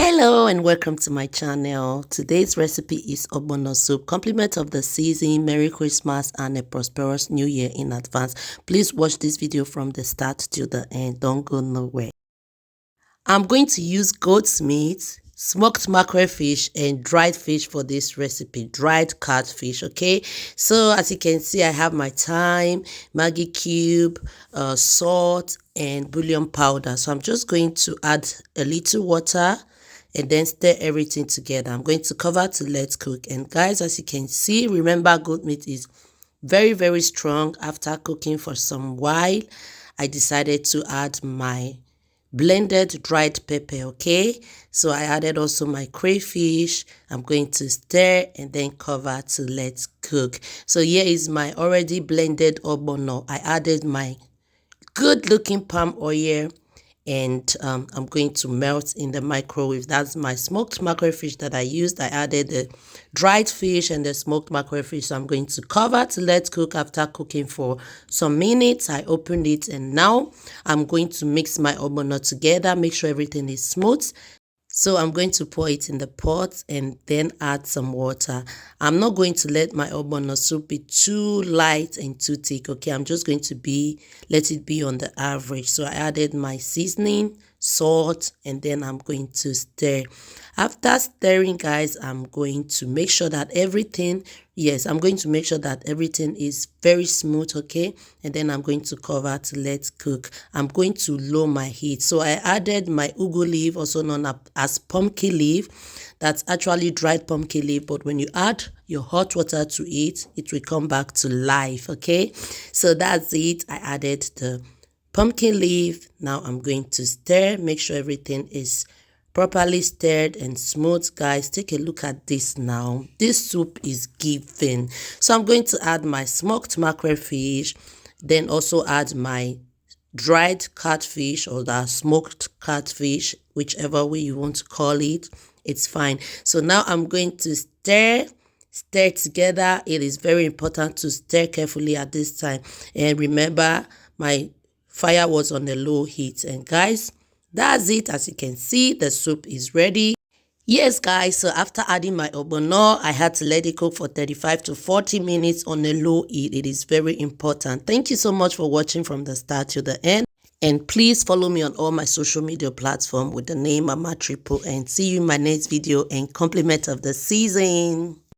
Hello and welcome to my channel. Today's recipe is Ogbono soup, compliment of the season. Merry Christmas and a prosperous new year in advance. Please watch this video from the start to the end. Don't go nowhere. I'm going to use goat's meat, smoked mackerel fish, and dried fish for this recipe, dried catfish. Okay, so as you can see, I have my thyme, Maggi cube, salt, and bouillon powder. So I'm just going to add a little water and then stir everything together. I'm going to cover to let cook. And guys, as you can see, remember goat meat is very strong. After cooking for some while, I decided to add my blended dried pepper. Okay, so I added also my crayfish. I'm going to stir and then cover to let cook. So here is my already blended ogbono. I added my good looking palm oil and I'm going to melt in the microwave. That's my smoked mackerel fish that I used. I added the dried fish and the smoked mackerel fish. So I'm going to cover to let cook. After cooking for some minutes, I opened it and now I'm going to mix my ogbono together. Make sure everything is smooth. So I'm going to pour it in the pot and then add some water. I'm not going to let my ogbono soup be too light and too thick. Okay, I'm just going to let it be on the average. So I added my seasoning, salt, and then I'm going to stir. After stirring, guys, I'm going to make sure that everything is very smooth. Okay, and then I'm going to cover to let cook. I'm going to lower my heat. So I added my ugu leaf, also known as pumpkin leaf. That's actually dried pumpkin leaf, but when you add your hot water to it, it will come back to life. Okay, so that's it. I added the pumpkin leaf. Now I'm going to stir. Make sure everything is properly stirred and smooth. Guys, take a look at this now. This soup is giving. So I'm going to add my smoked mackerel fish, then also add my dried catfish or the smoked catfish, whichever way you want to call it, it's fine. So now I'm going to stir together. It is very important to stir carefully at this time, and remember my fire was on a low heat. And guys, that's it. As you can see, the soup is ready. Yes, guys, so after adding my ogbono, I had to let it cook for 35 to 40 minutes on a low heat. It is very important. Thank you so much for watching from the start to the end. And please follow me on all my social media platforms with the name Mama Triple. And see you in my next video and compliment of the season.